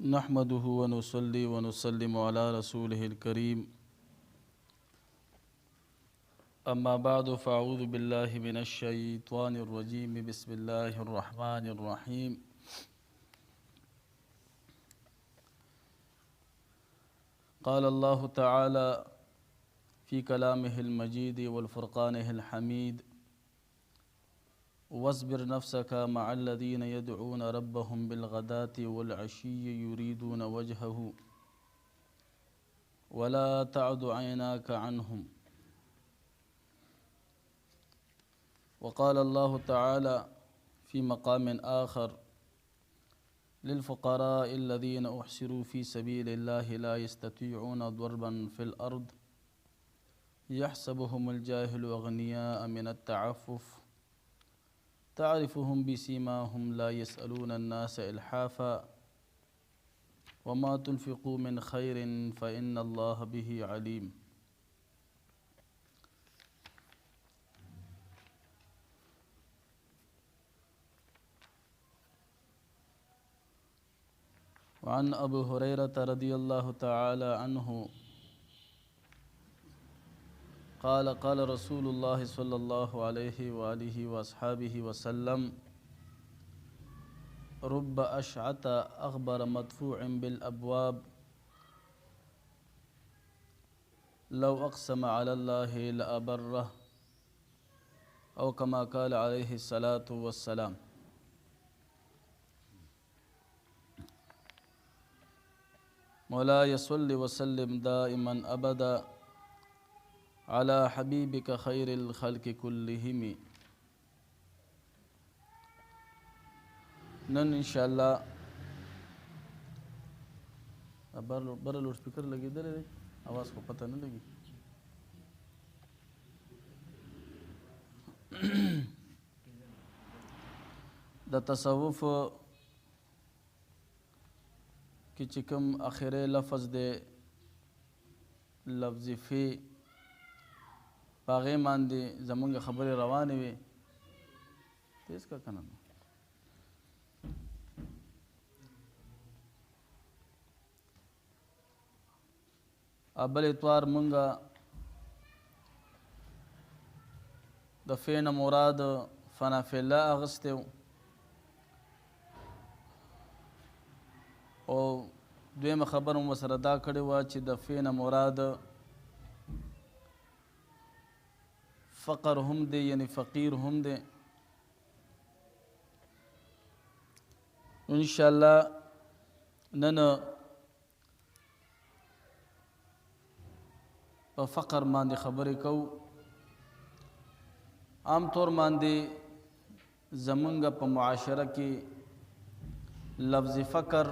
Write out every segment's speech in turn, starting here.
نحمده ونصلي ونسلم على رسوله الكريم أما بعد فأعوذ بالله من الشيطان الرجيم بسم الله الرحمن الرحيم قال الله تعالى في كلامه المجيد والفرقانه الحميد واصبر نفسك مع الذين يدعون ربهم بالغداة والعشي يريدون وجهه ولا تعد عيناك عنهم وقال الله تعالى في مقام آخر للفقراء الذين أحصروا في سبيل الله لا يستطيعون ضربا في الأرض يحسبهم الجاهل أغنياء من التعفف تعرفهم بسيماهم لا يسألون الناس إلحافا وما تنفقوا من خير فإن الله به عليم. وعن أبي هريرة رضي الله تعالى عنه قال قال رسول الله صلى الله عليه وآله وأصحابه وسلم رب أشعث أغبر مدفوع بالأبواب لو أقسم على الله لأبره أو كما قال عليه الصلاة والسلام. مولاي صل وسلم دائما أبدا على حبيبك خير الخلق كلهم. نن انشاءاللہ بر لوڈ سپیکر لگی دلے آواز کو پتہ نہ لگی. د تصوف کی چکم آخر لفظ دے لفظ فی پاغه باندې زمونږ خبرې روانې وي تیز کا کنه ابل اتوار مونږه د فین مراد فنا فی الله اغسته او دویمه خبر مو سره دا کړې وه چې د فین مراد فقر هم دے یعنی فقیر هم دے. انشاءاللہ نن په فقر باندې خبرې کوو. عام طور باندې زمونږ په معاشره کې لفظ فقر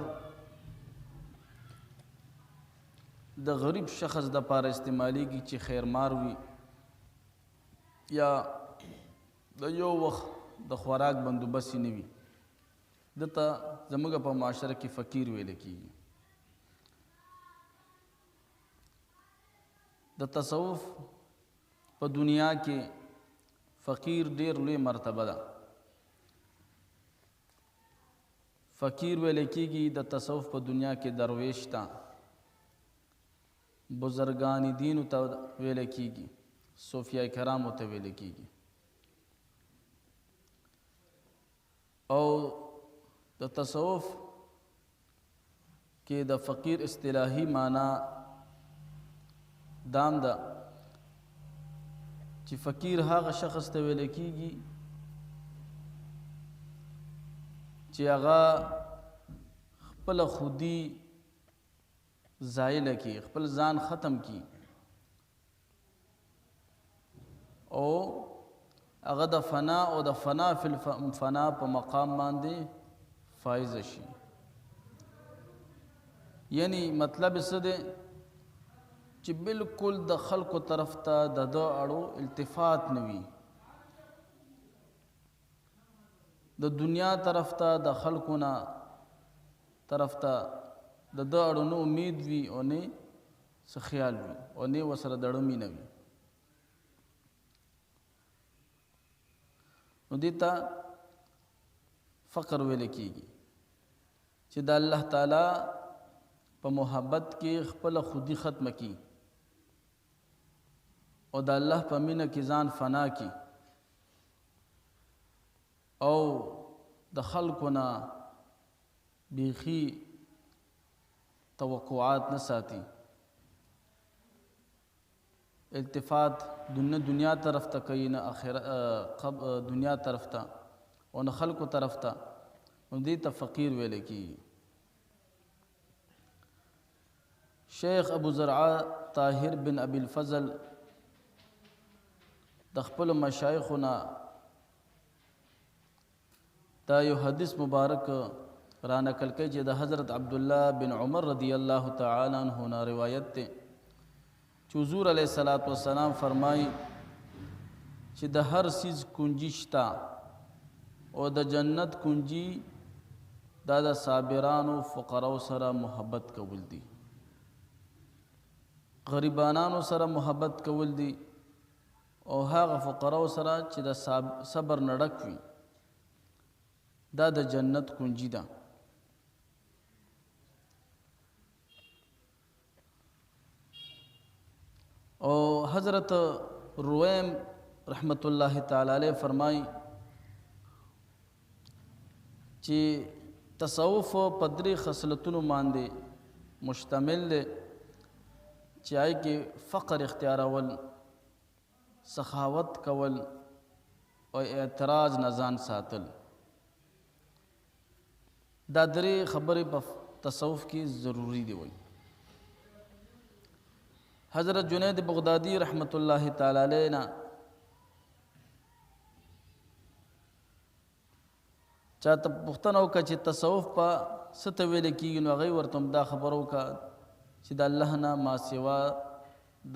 د غریب شخص د پاره استعمالیږي چې خیرمار وي یا د یو وخت د خوراک بندوبست نه وي. دته زموږ په معاشره کې فقیر ویل کېږي. د تصوف په دنیا کې فقیر ډېر لوی مرتبه ده. فقیر ویل کېږي د تصوف په دنیا کې درویش ته بزرگان دین ته ویل کېږي صوفیاء کرامو ته ویل کېږي. او د تصوف کې د فقیر اصطلاحي معنی دام ده چې فقیر هغه شخص ته ویل کېږي چې هغه خپل خودي زایله کی خپل ځان ختم کی او هغه د فنا او د فنا فی الفنا په مقام باندې فائز شي. یعنی مطلب څه دی چې بالکل د خلکو طرف ته د دو اړو التفات نه وي، د دنیا طرف ته د خلکو نه طرف ته د دو اړو نه امید وي او نه څه خیال وي او نه ورسره دړه مینه وي. نو دې ته فقر ویل کېږي چې د الله تعالی په محبت کې خپل خودي ختم کی او د الله په مینه کې ځان فنا کی او د خلکو نه بیخي توقعات نه ساتي التفات دنیا طرف ته کوي نه آخرت دنیا طرف ته او نه خلکو طرف ته دې ته فقیر ویل کیږي شیخ ابو زرعه طاهر بن ابي الفضل د خپل مشایخونه دا یو حدیث مبارک را نقل کوي چې د حضرت عبدالله بن عمر رضی الله تعالی عنہ نه روایت ده چې حضور علیه الصلاۃ والسلام فرمایي چې د هر سیز کنجي شته او د جنت کنجي دا د صابرانو فقراو سره محبت کول دي غریبانانو سره محبت کول دي او هغه فقراو سره چې د صبر نډک وي دا د جنت کنجي ده او حضرت رویم رحمت الله تعالی علیہ فرمائی چې تصوف پدری خصلتونو باندې مشتمل دی چې آی کې فقر اختیارول سخاوت کول او اعتراض نزان ساتل دا درې خبرې په تصوف کې ضروری دی وای حضرت جنید بغدادی رحمت الله تعالی علیہ نا چاته پوښتنه وکړه چې تصوف په څه ته ویل کېږي نو هغې ورته دا خبره وکړه چې د الله نه ما سوا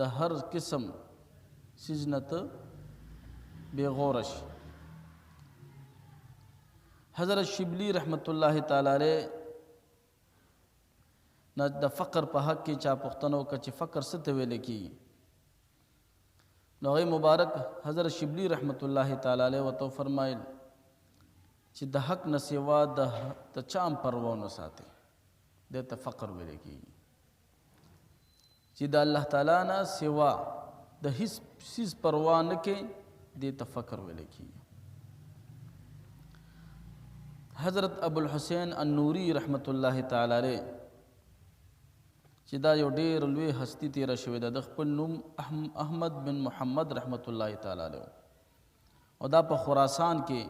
د هر قسم څیز نه ته بېغوره شي حضرت شبلی رحمت الله تعالی علیہ نه د فقر په حق کې چا پوښتنه وکړه چې فقر څه ته ویل کېږي نو هغې مبارک حضرت شبلی رحمت الله تعالی علیہ ورته فرمایل چې د حق نه سوا د چا هم پروا ونه ساتي دې ته فقر ویل کېږي چې د الله تعالی نه سوا د هیڅ څیز پروا نه کوي دې ته فقر ویل کېږي حضرت ابو الحسین النوری رحمت الله تعالی علیہ چې دا یو ډېر لوی هستی تیره شوې ده د خپل نوم احمد بن محمد رحمت الله تعالی علیہ او دا په خراسان کې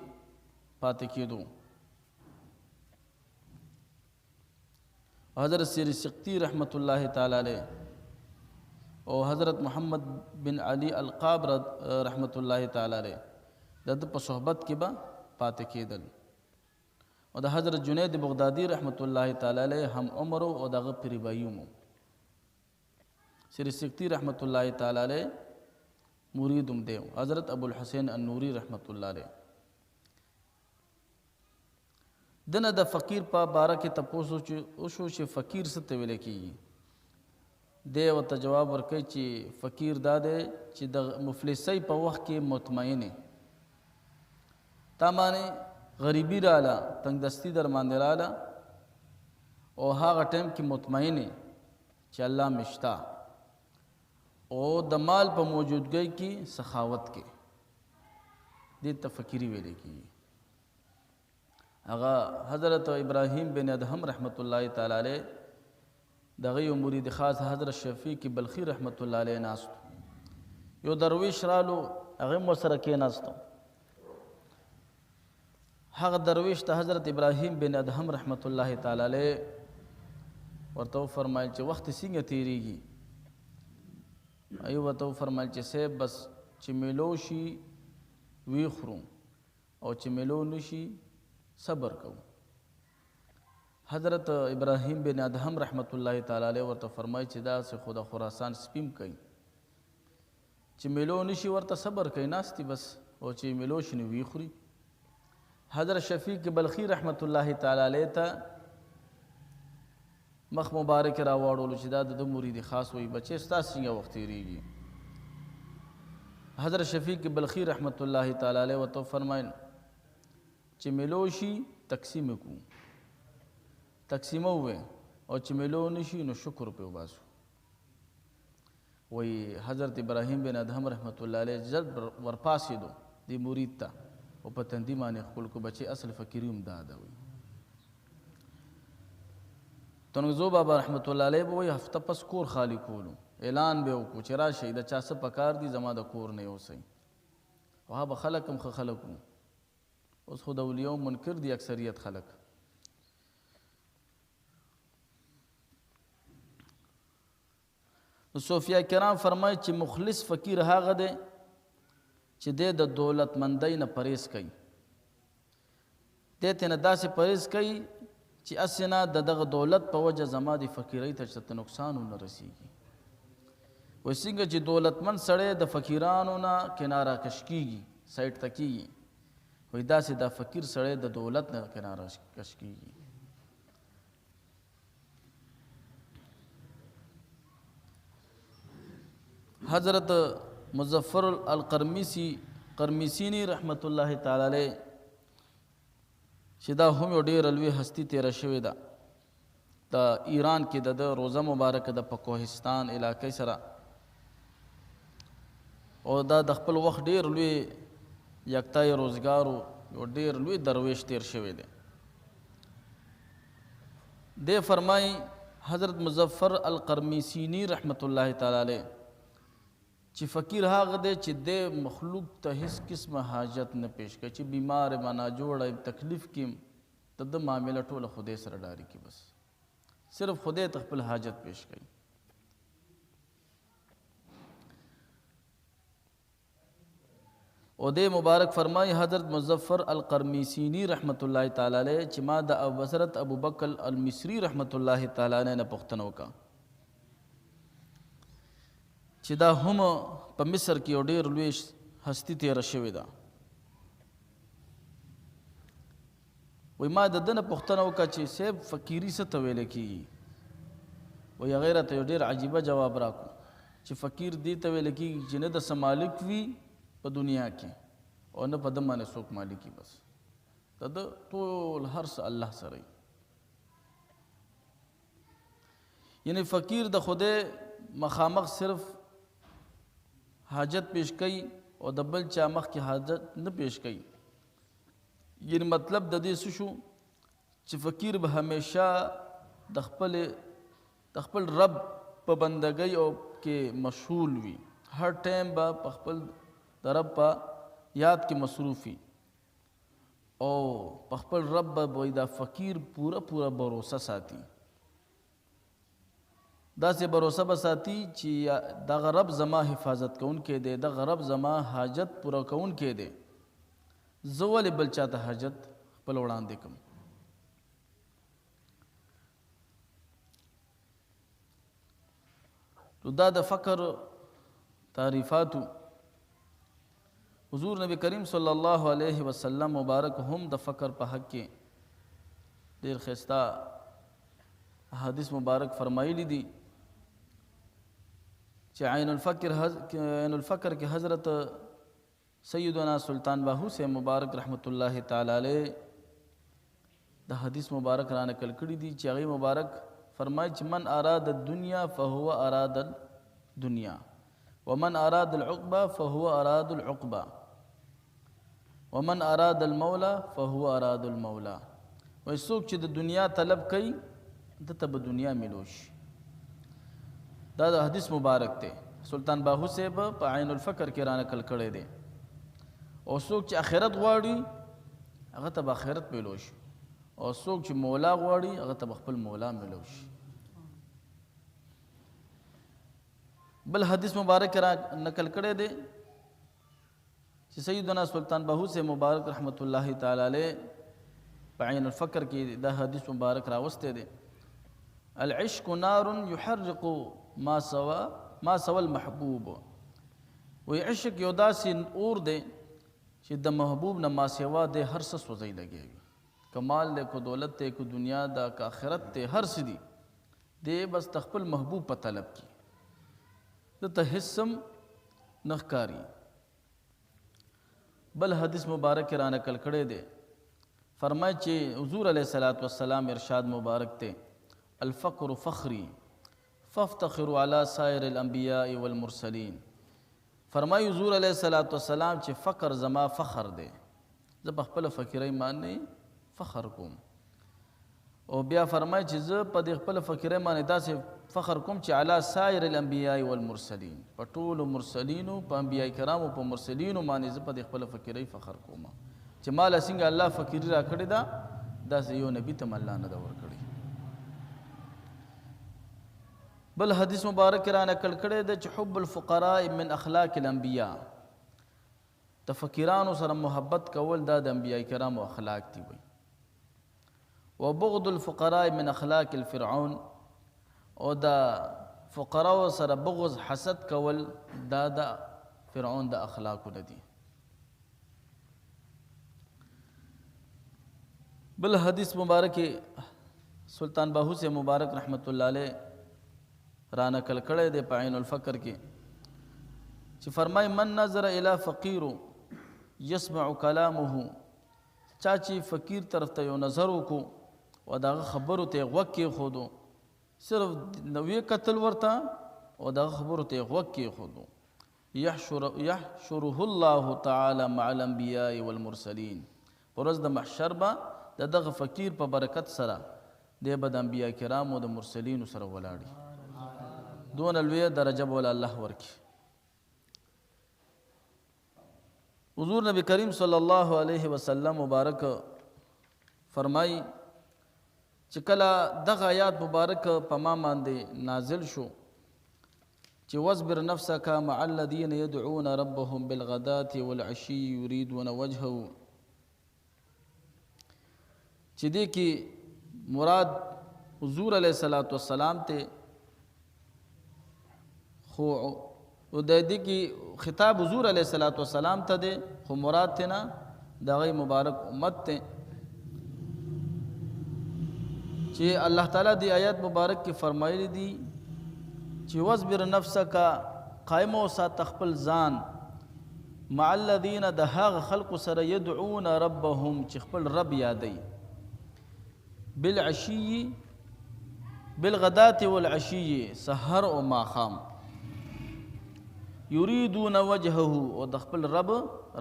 پاتې کېدو حضرت سیر سقطی رحمت الله تعالی علیہ او حضرت محمد بن علی القاب رحمت الله تعالی علیہ د په صحبت کې به پاتې کېدل او د حضرت جنید بغدادی رحمت الله تعالی علیہ هم عمر او دغه پریبایوم سیر سقطی رحمت الله تعالی علیہ مریدم دیو حضرت ابو الحسین النوری رحمت الله علیہ دنه د فقیر په باره کې تپوسو چې فقیر څه ته ویل کېږي دی ورته جواب ورکوي چې فقیر دا دی چې د مفلسۍ په وخت کې مطمئن تا باندې غریبي رااله تنګدستي در باندې رااله او هغه ټایم کې مطمئن چې الله مې شته او د مال په موجودګۍ کې سخاوت کې دې ته فقیري ویل کېږي هغه حضرت ابراهیم بن ادهم رحمت الله تعالی علیہ دغه یو مرید خاص حضرت شفیق بلخی رحمت الله علیہ ناستو یو درویش رالو هغه مو سره کېناستو هغه درویش ته حضرت ابراهیم بن ادهم رحمت الله تعالی علیہ ورته فرمایل چې وخت څنګه تیریږي ایو ورته فرمایل چې سه بس چې ملو شي وی خورو او چې ملو نشي صبر کو حضرت ابراهیم بن ادهم رحمت الله تعالی علیہ ورته فرمایي چې دا سه خدا خراسان سپیم کوي چې ملو نشي ورته صبر کوي ناستي بس او چې ملو شنو وی خوري حضرت شفیق بلخی رحمت الله تعالی علیہ ته مخ مبارک را واړول چې دا د مرید خاص وي بچي ستاسو څنګه وخت تیریږي حضرت شفیق بلخی رحمت الله تعالی علیہ ورته فرمایل چې ملوشي تقسیم کو تقسیمو وې او چې میلو نشي نو شکر پې وباسو. وی حضرت ابراهیم بن ادهم رحمت الله علیه جلد ورپاسېدو دې مرید ته او په تندي باندې خپل کو بچې اصل فقیري هم دا ده. وی تنگزو بابا رحمت الله علیه به وی هفته پس کور خالی کولو، اعلان به وکړو چې راشئ د چا څه پکار دي زما د کور نه یوسئ. او ها به خلک هم ښه خلک وو. اوس خو د اولیاو منکر دي اکثریت خلک. صوفیا کرام فرمایي چې مخلص فقیر هغه دی چې دی د دولتمندۍ نه پرهیز کوي، دی ترې نه داسې پرهیز کوي چې هسې نه د دغه دولت په وجه زما د فقیرۍ ته څه نقصان ونه رسېږي. وایي څنګه چې دولتمند سړی د فقیرانو نه کناره کش کېږي، سایډ ته کېږي، وایي داسې دا فقیر سړی د دولت نه کناره کش کېږي. حضرت مظفر القرمیسینی رحمت الله تعالی علیه چې دا هم یو ډېره لوی هستي تېره شوې ده د ایران کې د روزه مبارکه د په کوهستان علاقې سره، او دا د خپل وخت ډېر لوی یکتای روزګارو یو ډېر لوی درویش تېر شوی دی. دی فرمایي حضرت مظفر القرمیسینی رحمت الله تعالی علیه چې فقیر هغه دی چې د مخلوق ته هیڅ قسمه حاجت نه پیش کوي، چې بیمار منا جوړه تکلیف کې د ده معامله ټوله خدای سره ډاري کی، بس صرف خدای ته خپل حاجت پیش کوي. او د مبارک فرمایي حضرت مظفر القرمیسینی رحمت الله تعالی علیه چې ما د حضرت ابوبکر المصری رحمت الله تعالی علیه نه پوښتنه وکړه چې دا هم په مصر کې یو ډېر لوی هستي تېره شوې ده. وایي ما د ده نه پوښتنه وکړه چې صاحب فقیري څه ته ویلی کېږي؟ وایي هغې راته یو ډېر عجیبه جواب راکړو چې فقیر دې ته ویلی کېږي چې نه د څه مالک وي په دنیا کې او نه په ده باندې څوک مالک وي، بس د ده ټول هر څه الله سره وي. یعنې فقیر د خدای مخامخ صرف حاجت پیش کوي او د بل چا مخکې حاجت نه پیش کوي. یعنې مطلب د دې څه شو چې فقیر به همیشه د خپل رب په بندګۍ او کې مشغول وي، هر ټایم به په خپل د رب په یاد کې مصروف وي او په خپل رب به دا فقیر پوره بروسه ساتي. داسې بروسه به ساتي چې دغه رب زما حفاظت کوونکی دی، دغه رب زما حاجت پوره کوونکی دی، زه ولې بل چاته حاجت خپل وړاندې کړم. نو دا د فقر تعریفاتو حضور نبی کریم صلی الله علیه وسلم مبارک هم د فقر په حق کې ډېر ښایسته احادیث مبارک فرمایلی دي چې عین الفقر کې حضرت سیدنا سلطان باهو سے مبارک رحمت الله تعالی علیه د حدیث مبارک را نقل کړي دي چې هغې مبارک فرمایي چې من اراد الدنیا فهو اراد الدنیا ومن اراد العقبه فهو اراد العقبه ومن اراد المولى فهو اراد المولى. وایي څوک چې د دنیا طلب کوي دته به دنیا ملوش. دا د حدیث مبارک دی، سلطان باهو صاحب په عین الفقر کې را نقل کړی دی. او څوک چې آخرت غواړي هغه ته به آخرت ملوش، او څوک چې مولا غواړي هغه ته به خپل مولا ملوش. بل حدیث مبارک را نقل کړی دی چې سیدنا سلطان باهو سے مبارک رحمت الله تعالی علیه په عین الفقر کې دا حدیث مبارک راوستی دی. العشق نار يحرق ما سوى المحبوب. وی عشق یو داسې اور دی چې د محبوب نه ما سوا دی هر څه سوځی لګېږي، که مال دی، که دولت دی، که دنیا ده، که آخرت دی، هر څه دی، دی بس د خپل محبوب په طلب کې دته هېڅ هم نه ښکاري. بل حدیث مبارک را نقل کړی دی، فرمایي چې حضور علیه الصلاۃ والسلام ارشاد مبارک دی الفقر فخری فافتخروا علی سائر الانبیاء والمرسلین. فرمایي حضور علیه السلام چې فقر زما فخر دی، زه په خپله فقیرۍ باندې فخر کوم. او بیا فرمایي چې زه په دې خپله فقیرۍ باندې داسې فخر کوم چې علی سائر الانبیاء والمرسلین، په ټولو مرسلینو، په انبیاء کرامو، په مرسلینو باندې زه په دې خپله فقیرۍ فخر کوم چې ماله څنګه الله فقیري راکړې ده، داسې یو نبي ته م الله نه ده ورکړې. بل حدیث مبارک را نقل کړی ده چې حب الفقراء من اخلاق الانبیاء، د فقیرانو سره محبت کول دا د انبیاء کرامو اخلاق دي وي. وبغض الفقراء من اخلاق الفرعون، او دا فقراو سره بغض حسد کول دا د فرعون د اخلاقو نه دي. بل حدیث مبارک سلطان باہو سے مبارک رحمت اللہ علیہ را نقل کړی دی په عین الفقر کې چې فرمای من نظر الی فقیر یسمع کلامه، چا چې فقیر طرف ته یو نظر وکړو او دغه خبرو ته غوږ کېښودو، صرف نوې کتل ورته او دغه خبرو ته یې غوږ کېښودو، یحشره الله تعالی مع الانبیاء والمرسلین. په ورځ د محشر به د دغه فقیر په برکت سره دی به د انبیاء کرامو د مرسلینو سره ولاړي. دون لویه درجه بوله الله ورکي. حضور نبی کریم صلی الله علیه وسلم مبارک فرمای چې کله دغه آیات مبارک په ما باندې نازل شو چې واصبر نفسک مع الذین یدعون ربهم بالغداة والعشی یریدون وجهه، چې دې کې مراد حضور علیه السلام ته خو او د دې کې خطاب حضور علیه السلام ته دی، خو مراد ته نه د هغې مبارک امت ته چې الله تعالی دی آیات مبارک کې فرمایلی دي چې واصبر نفسک، قائم وسات خپل ځان، مع الذین د هغه خلقو سره یدعون ربهم چې خپل رب یادوي، بالعشی بالغداة والعشی، سحر او ماښام، یریدون وجهه او د خپل رب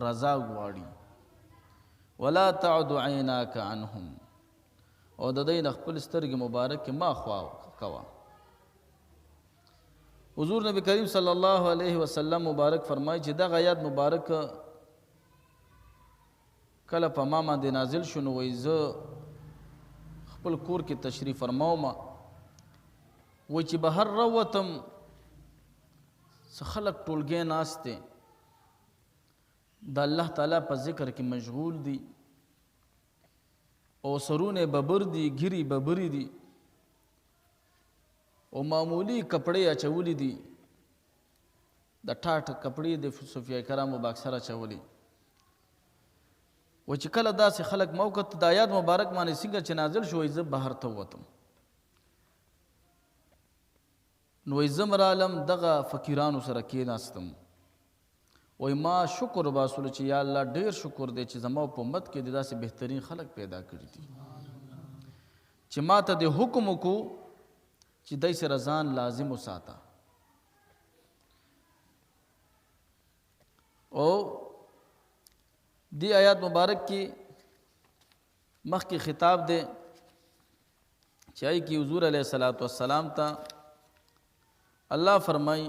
رضا غواړي، ولا تعد عیناک عنهم او د دوی نه خپل سترګې مبارک ما خوا کوه. حضور نبی کریم صلی الله علیه وسلم مبارک فرمایي چې دغه آیات مبارک کله په ما باندې نازل شو نو وایي زه خپل کور کې تشریف فرماوم، وایي چې بهر راوتم څه خلک ټولګی ناست دی د الله تعالی په ذکر کې مشغول دي او سرونه ببر دي، ګیري ببري دي او معمولی کپڑے اچولی دي، د ټاټ کپڑے د صوفیا کرامو به اکثر اچولی. و چې کله داسې خلک موقت د آیات مبارک باندې څنګه چې نازل شو، زه بهر ته ووتم نو زه مرالم دغه فقیرانو سره کېناستم، وای ما شکر باسلو چې یا الله ډیر شکر دی چې زما په امت کې د داسې بهترین خلک پیدا کړي دي چې ما ته د حکم وکړو چې دای سره ځان لازم وساته. او دی آیات مبارک کې مخکې خطاب دی چې ای کې حضور علیه السلام ته الله فرمای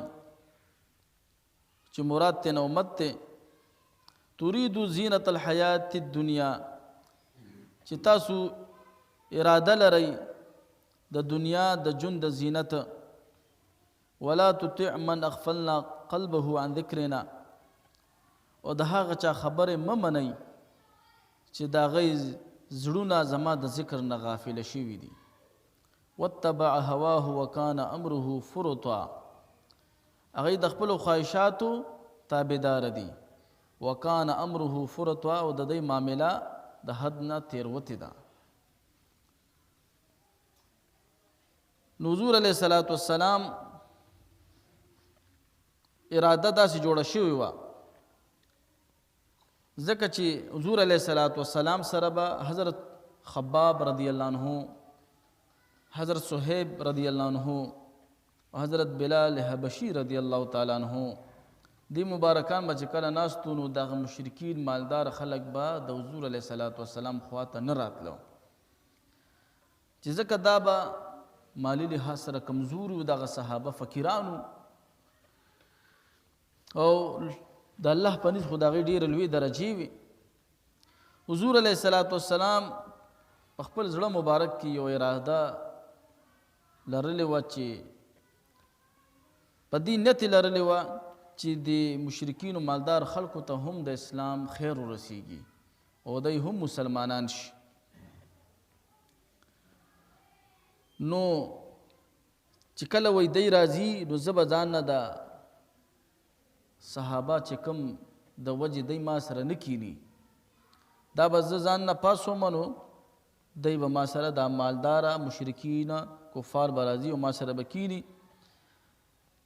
چې مراد ته امت ته تريد زینت الحیات الدنیا، چې تاسو اراده لرئ د دنیا د ژوند د زینت، ولا تطع من اغفلنا قلبه عن ذکرنا، او د هغه چا خبرې مه منئ چې د هغې زړونه زما د ذکر نه غافله شوي دي. واتبع هواه وکان امره فرطا، هغې د خپلو خواهشاتو تابعدار دي، وکان امره فرطا، او د دوی معامله د حد نه تیروتې ده. حضور علیه السلام اراده داسې جوړه شوې وه ځکه چې حضور علیه السلام سره به حضرت خباب رضی الله عنه حضرت صہیب رضی اللہ عنہ و حضرت بلال حبشی رضی اللہ تعالیٰ عنہ دی مبارکان به چې کله ناستو نو دغه مشرکین مالدار خلک به د حضور علیه صلات وسلام خواته نه راتلو چې ځکه دا به مالی لحاظ سره کمزور وو دغه صحابه فقیرانو او د الله په نزد خو د هغې ډېرې لوی درجې وي حضور علیه صلات وسلام په خپل زړه مبارک کې یو اراده لرلې وه چې په دې نیت یې لرلې وه چې د مشرکینو مالدار خلکو ته هم د اسلام خیر ورسیږي او دوی هم مسلمانان شي نو چې کله وی دی راځي نو زه به ځان نه د صحابه چې کوم د وجې دی ما سره نه کیني دا به زه ځان نه پاسوم نو دی به ما سره دا مالداره مشرکین کفار به راځي او ما سره به کیني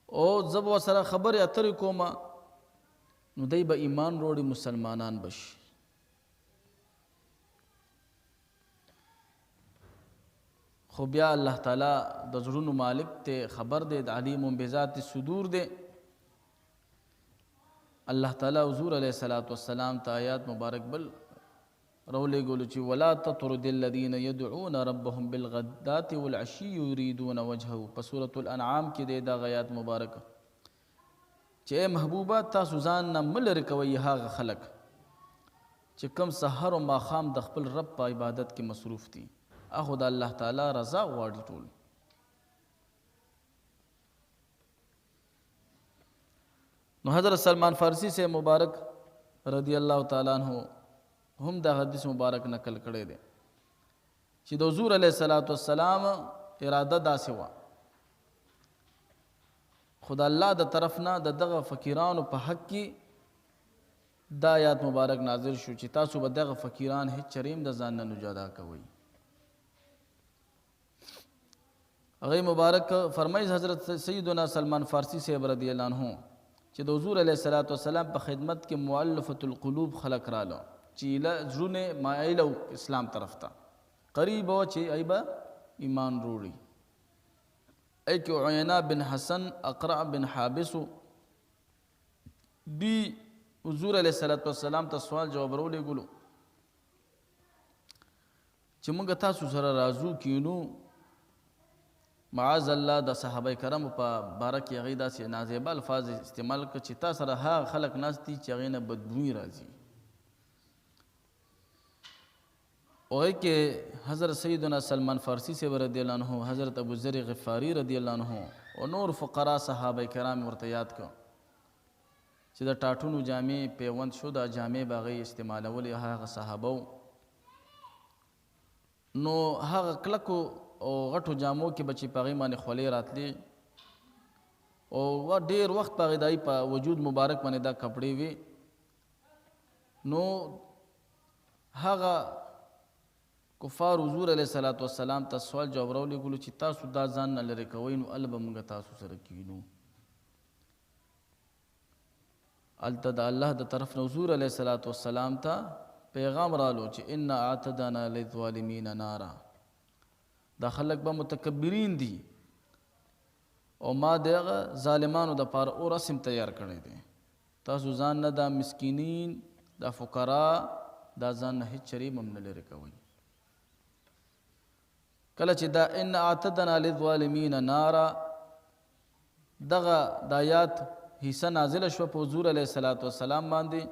او زه به ورسره خبرې اترې کوم نو دی به ایمان وروړي مسلمانان به شي خو بیا الله تعالی د زړونو مالک ته خبر دی د علیم بذات الصدور دی الله تعالی حضور علیه الصلاۃ والسلام ته آیات مبارک بل رولېږلو چې ولا تطرد الذین یدعون ربهم بالغداة والعشی یریدون وجهه په سورة الانعام کې دی دا آیات مبارک چې ای محبوبه تاسو ځان نه مه لرې کوئ هغه خلک چې کوم سحر او ماښام د خپل رب په عبادت کې مصروف دي اخو د الله تعالی رضا غواړي ټول نو حضرت سلمان فارسی سے مبارک رضی اللہ تعالیٰ عنہ هم دا حدیث مبارک نقل کړی دی چې د حضور علیه الصلاۃ والسلام اراده داسې وه خو د الله د طرف نه د دغه فقیرانو په حق کې دا آیات مبارک نازل شو چې تاسو به دغه فقیران هیڅ چریم د ځان نه جدا کوئ هغې مبارک فرمایي حضرت سیدنا سلمان فارسی صاحب رضی الله عنه چې د حضور علیه الصلاۃ والسلام په خدمت کې مؤلفة القلوب خلق راله چې زړونه مایل او اسلام طرف ته قریب و چې ای به ایمان وروړي ای کې عینا بن حسن اقرع بن حابس دی حضور علیه الصلاۃ والسلام ته سوال جواب راولېږلو چې موږ تاسو سره راځو کینو معاذ الله د صحابه کرامو په باره کې هغې داسې نازیبه الفاظ استعمال کړه چې تا سره هغه خلک ناست دي چې هغې نه بدبوی راځي هغې کې حضرت سیدنا سلمان فارسی صاحب رضی الله عنه حضرت ابوذر غفاری رضی الله عنه او نور فقرا صحابه کرام ورته یاد کړه چې د ټاټونو جامې پیوند شو دا جامې به هغې استعمالولې هغه صحابه نو هغه کلکو او غټو جامو کې به چې په هغې باندې خولې راتلې او ډېر وخت په هغې دای په وجود مبارک باندې دا کپړې وي نو هغه کفار حضور علیه الصلاۃ والسلام ته سوال جواب راولېږلو چې تاسو دا ځان نه لرې کوئ نو هلته به موږ تاسو سره کینو هلته د الله د طرف نه حضور علیه الصلاۃ والسلام ته پیغام رالو چې ان اعتدنا للظالمین نارا دا خلک به متکبرین دي او ما دغه ظالمانو د پاره اور اسم تیار کړی دی تاسو ځان نه دا مسکینین دا فقرا دا ځان نه هیڅ چریم هم نه لرې کوئ کله چې دا ان اعتدنا للظالمین نارا دغه د آیات حصه نازله شوه په حضور علیه الصلاۃ والسلام باندې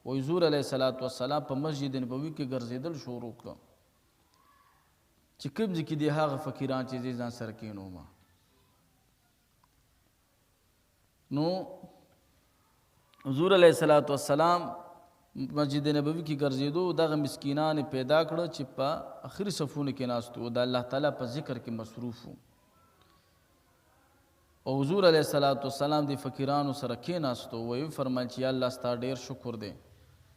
و حضور علیه الصلاۃ والسلام په مسجد نبوي کې ګرځېدل شروع کړه چې کوم ځای کې دي هغه فقیران چې زه ځان سره کینوم نو حضور علیه الصلاۃ والسلام مسجد نبوي کې ګرځېدو دغه مسکینان پیدا کړه چې په اخري صفونو کې ناست وو د الله تعالی په ذکر کې مصروف وو او حضور علیه الصلاۃ والسلام د فقیرانو سره کېناستو ویې فرمایل چې یا الله ستا ډېر شکر دی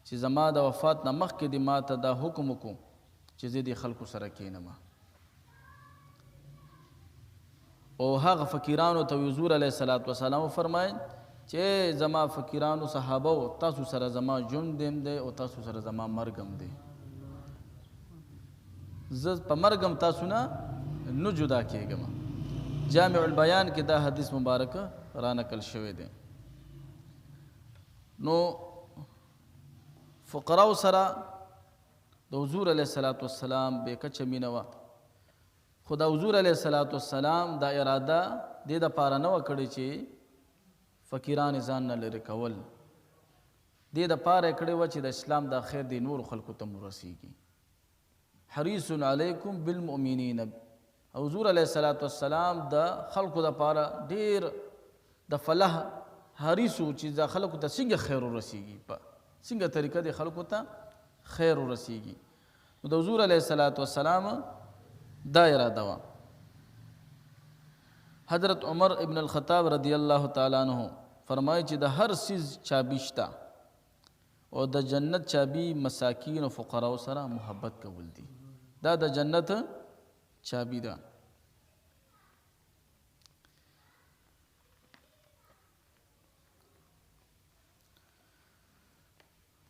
چې زما د وفات نه مخکې دې ما ته دا حکم وکړو چې زه دې خلکو سره کېنم او هغه فقیرانو ته حضور علیه الصلاۃ والسلام وفرمایل چې زما فقیرانو صحابه او تاسو سره زما ژوند دیم دی او تاسو سره زما مرګ هم دی زه په مرګ هم تاسو نه نه جدا کېږم. جامع البیان کې دا حدیث مبارک را نقل شوی دی. نو فقراو سره د حضور علیه الصلاۃ والسلام بې کچه مینه وه، خو د حضور علیه الصلاۃ والسلام دا اراده دې دپاره نه وه کړې چې فقیران ځان نه لرې کول، دې دپاره یې کړې وه چې د اسلام دا خیر دی نورو خلکو ته مو رسیږي. حریص علیکم بالمؤمنین، حضور علیه الصلاۃ والسلام د خلکو دپاره ډېر د فلاح حریص و چې دا خلکو ته څنګه خیر ورسیږي، په څنګه طریقه د خلکو ته خیر ورسیږي. نو د حضور علیه الصلاۃ والسلام دا اراده وه. حضرت عمر ابن الخطاب رضی الله تعالی عنہ فرمایي چې د هر څیز چابي شته او د جنت چابي مساکین او فقراو سره محبت کول دي. دا د جنت چابي ده.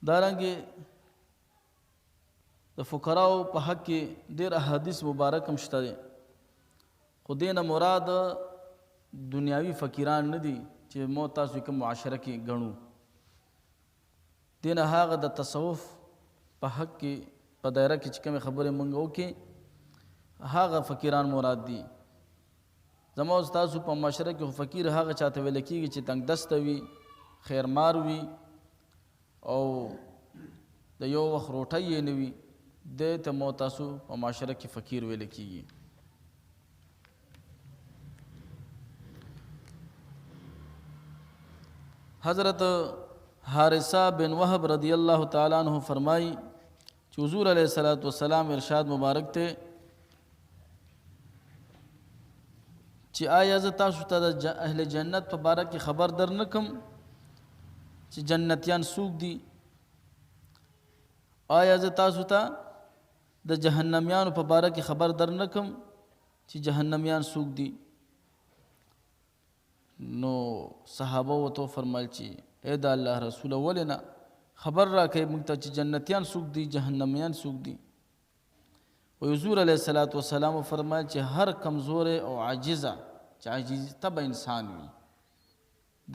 دارنګې د فقراو په حق کې ډېر احادیث مبارک هم شته دی، خو دې نه مراد دنیاوي فقیران نه دي چې مو تاسو کوم معاشره کې ګڼو. دې نه هغه د تصوف په حق کې په دایره کې چې کومې خبرې مونږ وکړې هغه فقیران مراد دي. زما او ستاسو په معاشره کې فقیر هغه چاته ویل کېږي چې تنګ دسته وي، خیرمار وي او د یو وخت روټۍ یې نه وي، دې ته مو تاسو په معاشره کې فقیر ویل کېږي. حضرت حارثہ بن وهب رضی اللہ تعالیٰ عنہ فرمائی چې حضور علیہ الصلاۃ والسلام ارشاد مبارک ته چې آیا زه تاسو ته د اهل جنت په باره کې خبر در نه کم چې جنتیان څوک دي؟ آیا زه تاسو ته د جهنمیانو په باره کې خبر در نه کم چې جهنمیان څوک دي؟ نو صحابه ورته فرمایل چې اے د الله رسوله ولې نه خبر راکړئ موږ ته چې جنتیان څوک دي، جهنمیان څوک دي؟ و حضور علیه الصلاۃ والسلام فرمایل چې هر کمزوری او عاجزه چې عاجز طبع انسان وي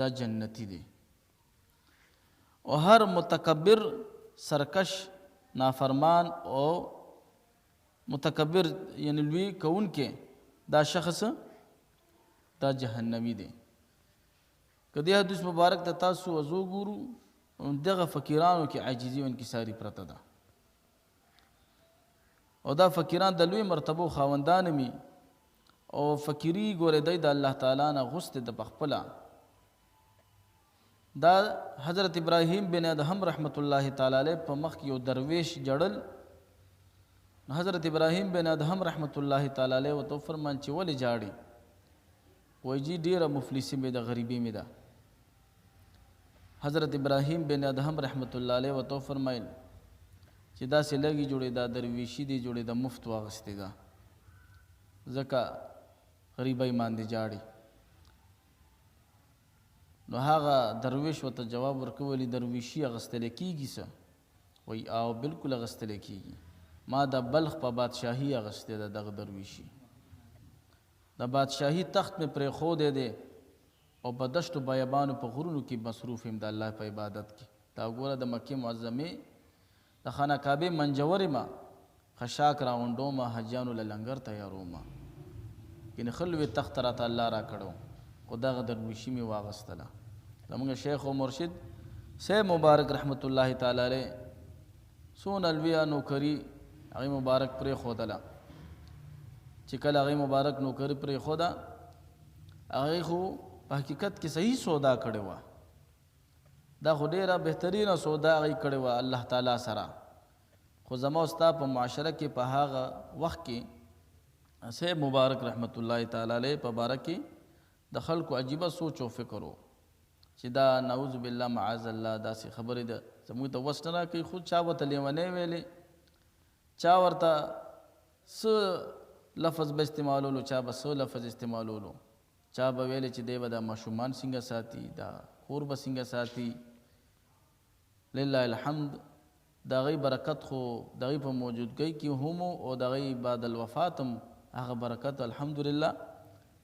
دا جنتی دی، او هر متکبر سرکش نافرمان او متکبر یعنی لوی کوونکی دا شخص دا جهنمی دی. که دې حدیث مبارک ته تاسو وضو ګورو دغه فقیرانو کې عاجزي او انکساري پرته ده، او دا فقیران د لوی مرتبو خاوندان می او فقیری ګورې دی د الله تعالی نه غوسته د پخپله. دا حضرت ابراهیم بن ادهم رحمت الله تعالی علیه په مخ کې یو درویش جړل. حضرت ابراهیم بن ادهم رحمت الله تعالی علیه ورته فرمایل چې ولې جاړي؟ وایي جی ډېره مفلسي مې ده، غریبي مې ده. حضرت ابراهیم بن ادهم رحمت الله علیه ورته فرمایل چې داسې لږې جوړې دا درویشي دې جوړې د مفت واغستې ده ځکه غریبۍ باندې جاړي. نو هغه درویش ورته جواب ورکولی درویشي اغستلی کېږي څه؟ وایي او بالکل اغستلی کېږي، ما د بلخ په بادشاهي اغستې ده دغه درویشي، د بادشاهي تخت مې پرېښودی دی او په دشتو بیابانو په غرونو کې مصروف یم د الله په عبادت کې. دا ګوره د مکې معظمې د خانه کعبې منجورې ما خشاک راغونډومه، حجیانو له لنګر تیارومه، یعنې ښه لوی تخت راته الله را کړو، خو دغه درویشي مې واغستله. زموږ شیخ و مرشد صاحب مبارک رحمت الله تعالی علیه څونه لویه نوکري هغې مبارک پرېښودله، چې کله هغې مبارک نوکري پرېښوده هغې خو په حقیقت کې صحیح سودا کړې وه، دا خو ډېره بهترینه سودا هغې کړې وه الله تعالی سره. خو زما ستا په معاشره کې په هغه وخت کې صاحب مبارک رحمت الله تعالی علیه په باره کې د خلکو عجیبه سوچ او فکر و چې دا نعوذ بالله معاذ الله داسې خبرې ده زموږ ته وس نه راکوي. خو چا ورته لیونۍ ویلې، چا ورته څه لفظ به استعمالولو، چا به څه لفظ استعمالولو، چا به ویلې چې دی به دا ماشومان څنګه ساتي، دا کور به څنګه ساتي. لله الحمد د هغې برکت خو د هغې په موجودګۍ کې هم او د هغې بعد الوفات هم هغه برکت الحمدلله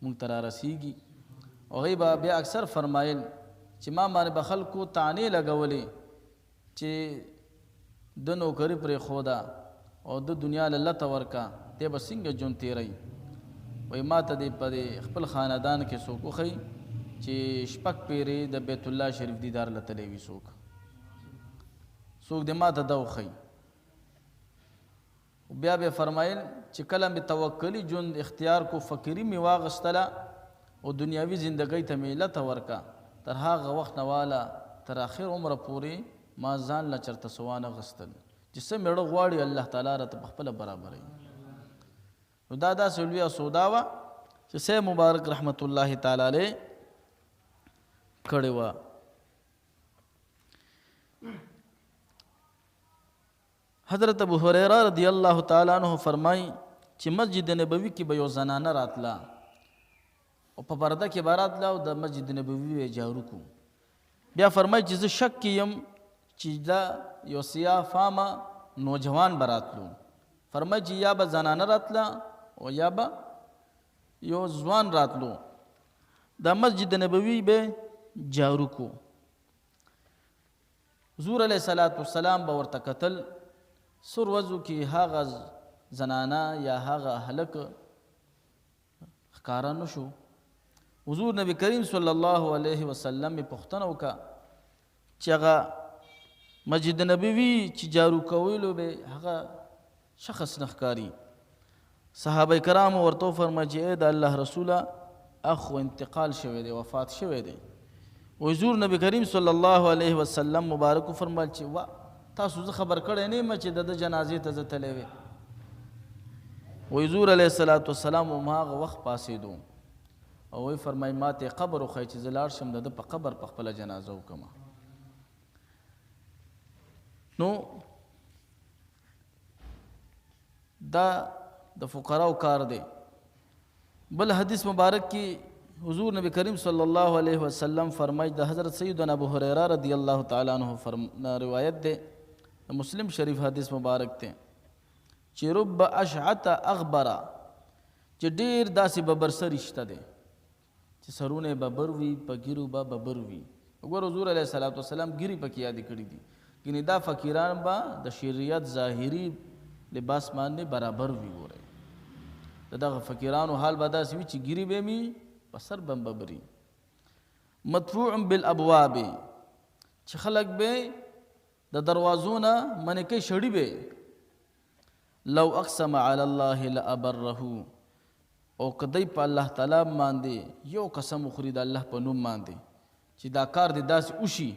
مونږ ته رارسیږي. هغوی به بیا اکثر فرمایل چې ما باندې به خلکو طعنې لګولې چې د نوکري پرېښوده او د دنیا له لته ورکه دی به څنګه ژوند تېروي. وایي ما ته دې په دې خپل خاندان کې څوک وښیي چې شپږ پیرې د بیت الله شریف دیدار له تللی وي، څوک دې ما ته ده وښیي. بیا به فرمایل چې کله مې توکلي ژوند اختیار کو، فقیري مې واغستله او دنیاوي زندګۍ ته مې لته ورکه، تر هغه وخت نه واله تر آخر عمره پورې ما ځان له چېرته څه وانه غوښتل چې څه مېړه غواړي الله تعالی راته پخپله برابروي. نو دا داسې لویه سودا وه چې سید مبارک رحمت الله تعالی علیه کړې وه. حضرت ابو هریره رضی الله تعالی عنہ فرمایي چې مسجد نبوي کې به یو زنانه راتله او په پرده کې به راتله او د مسجد نبوي به جارو کو. بیا فرمایي چې زه شک کې یم چې دا یو سیاه فامه نوجوان به راتلو. فرمایي چې یا به زنانه راتله او یا به یو ځوان راتلو، دا مسجد نبوي به جارو کو. حضور علیه السلام به ورته کتل، سر وضو کې هغه زنانه یا هغه هلک ښکاره نه شو. حضور نبی کریم صلی الله علیه وسلم یې پوښتنه وکړه چې هغه مسجد نبوي چې جارو کولو به هغه شخص نه ښکاري. صحابه کرامو ورته وفرمایل چې ای د الله رسوله اخو انتقال شوی دی، وفات شوی دی. حضور نبی کریم صلی الله علیه وسلم مبارک وفرمایل چې وا تاسو زه خبر کړی نه یم چې د جنازې ته زه تللی وی. حضور علیه السلام هماغه وخت پاڅېدو او وی فرمایي ما ته قبر وښیي چې زه لاړ شم د ده په قبر په خپله جنازه وکړم. نو دا د فقراو کار دی. بل حدیث مبارک کې حضور نبی کریم صلی الله علیه وسلم فرمایي، د حضرت سیدنا ابو هریره رضی الله تعالی عنہ روایت دی، د مسلم شریف حدیث مبارک دی چې رب اشعت اغبره، چې ډېر داسې ببر سري شته دی چې سرونه یې ببر وي، په ګیرو به ببر وي. وګوره حضور علیه السلام ګیرې پکې یادې کړي دي، یعنې دا فقیران به د شریعت ظاهري لباس باندې برابر وي. ګورئ د دغه فقیرانو حال به داسې وي چې ګیرې به مي په سر به ببري. مدفوع بالابواب، چې خلک به د دروازو نه منکۍ شړي به. لو اقسم علی الله لابره، او کدی په الله تعالی باندې یو قسم وخوري د الله په نوم باندې چې دا کار دې داسې وشي،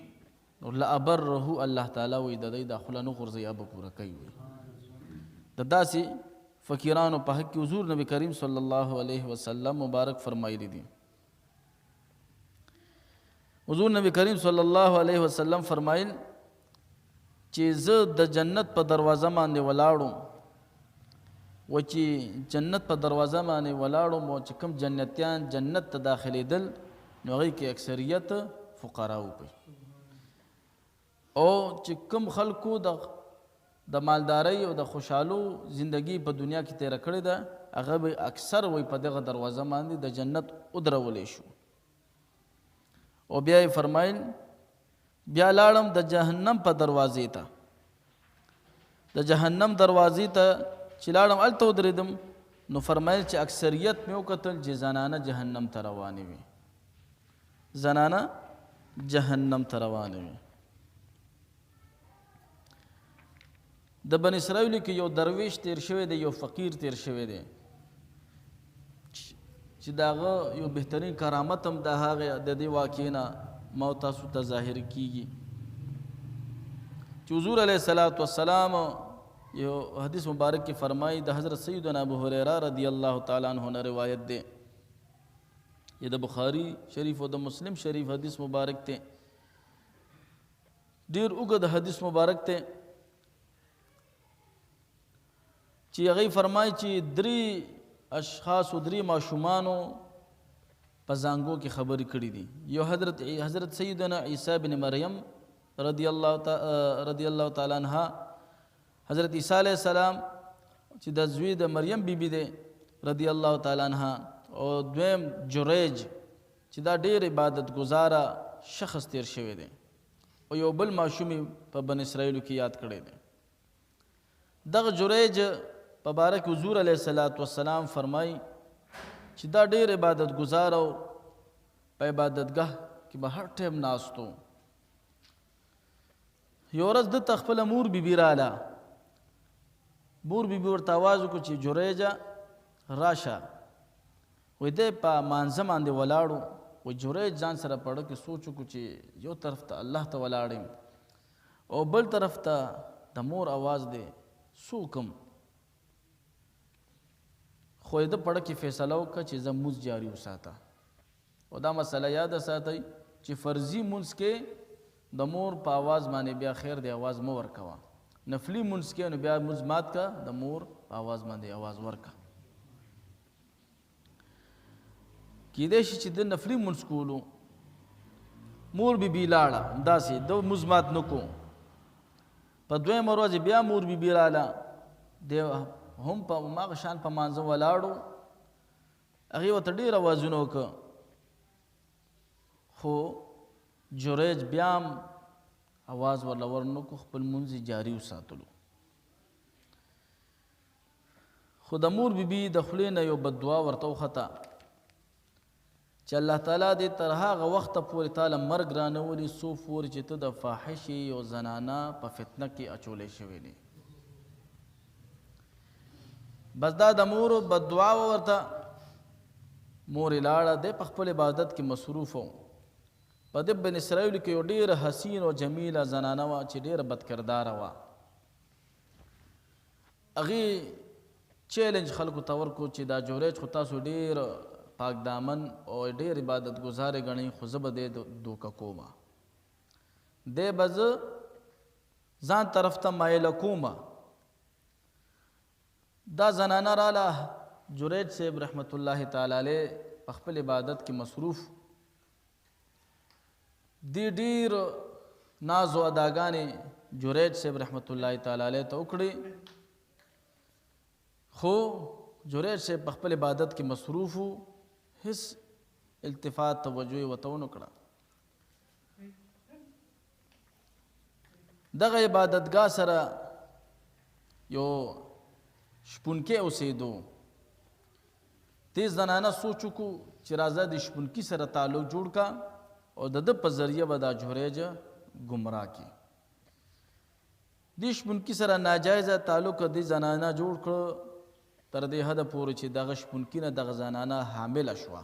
نو لابره الله تعالی وایي د دوی دا خوله نه غورځوي، یا به پوره کوي. وایي د داسې فقیرانو په حق کې حضور نبی کریم صلی الله علیه وسلم مبارک فرمایلی دي. حضور نبی کریم صلی الله علیه وسلم فرمایل چې زه د جنت په دروازه باندې ولاړم، و چې جنت په دروازه باندې ولاړم او چې کوم جنتیان جنت ته داخلېدل نو هغوی کې اکثریت فقراو وي، او چې کوم خلکو د مالدارۍ او د خوشحالو زندگی په دنیا کې تیره کړې ده هغه به اکثر وی په دغه دروازه باندې د جنت ودرولی شو. او بیا یې فرمایل بیا لاړم د جهنم په دروازې ته، د جهنم دروازې ته چې لاړم هلته ودرېدم نو فرمایل چې اکثریت مې وکتل چې زنانه جهنم ته روانې وي، زنانه جهنم ته روانې وي. د بن اسرائیلو کې یو درویش تیر شوی دی، یو فقیر تیر شوی دی چې د هغه یو بهترین کرامت هم د هغې د دې واقعې نه ما تاسو ته ظاهر کیږي چې حضور علیه السلام یو حدیث مبارک کې فرمایي، د حضرت سیدنا ابو هریره رضی الله تعالی عنہ نه روایت دی، یہ د بخاری شریف او د مسلم شریف حدیث مبارک دی، ډیر اوږد حدیث مبارک دی چې هغه فرمایي چې درې اشخاص او درې ماشومانو په زانګو کې خبرې کړې دي. یو حضرت سیدنا عیسی بن مریم رضی الله تعالی عنها، حضرت عیسی علیه السلام چې د زوی د مریم بیبي دی رضی الله تعالی عنها او دویم جریج چې دا ډیر عبادت گزاره شخص تیر شوی دی او یو بل ماشوم په بن اسرائیلو کې یاد کړی دی. دغه جریج په باره کې حضور علیه الصلاۃ والسلام فرمایي چې دا ډیر عبادت گزار او په عبادتګاه کې به هر ټیم ناستو. یو ورځ دته خپله مور بیبي راله. مور بیبي ورته آواز وکړو چې جریجه راشه. وایي دی په مانځه باندې ولاړو. وایي جریج ځان سره پړه کې سوچ وکړو چې یو طرف ته الله ته ولاړ یم او بل طرف ته د مور آواز دی څه وکړم. خو یې د پړه کې فیصله وکړه چې زه مونځ جاري وساته. او دا مسله یاده ساتئ چې فرضي مونځ کې د مور په آواز باندې بیا خیر دی آواز مه ورکوه. نفلي مونځ کې نو بیا مونځ مات که د مور په آواز باندې آواز ورکه. کیدای شي چې د نفلي مونځ کولو مور بیبي لاړه همداسې د مونځ مات نه کو. په دویمه ورځ بیا مور بیبي راله. دی هم په هماغه شان په مانځه ولاړو. هغې ورته ډېر اوازونه وکړه خو جریج بیا هم آواز ورله ورنکړو. خپل مونځ یې جاري وساتلو. خو د مور بیبي د خولې نه یو بددعا ورته وخته چې الله تعالی دې تر هغه وخته پورې تاله مرګ رانولي څو پورې چې ته د فاحشې یو زنانه په فتنه کې اچولی شوی دی. بس دا د مور بددعا ورته. مور یې لاړه. دی په خپل عبادت کې مصروف و. په د بن اسرائیلو کې یو ډېره حسین او جمیله زنانه وه چې ډېره بدکرداره وه. هغې چیلنج خلکو ته ورکړو چې دا جوریج خو تاسو ډېر پاک دامن او ډېر عبادت ګزارې ګڼئ خو زه به دی دوکه کومه. دی به زه ځان طرف ته مایله کومه. دا زنانه راله. جریج صاحب رحمت الله تعالی علیه په خپل عبادت کې مصروف. دی ډېر ناز و اداګانې جریج صاحب رحمت الله تعالی علیه ته وکړې خو جریج صاحب په خپل عبادت کې مصروف و. هیڅ التفات توجه یې ورته ونه کړه. دغه عبادتګاه سره یو شپونکی اوسېدو. دې زنانه سوچ وکړو چې راځه د شپونکي سره تعلق جوړ کا او د ده په ذریعه به دا جوریج ګمراه کړي. دې شپونکي سره ناجایزه تعلق دې زنانه جوړ کړه تر دې حده پورې چې دغه شپونکي نه دغه زنانه حامله شوه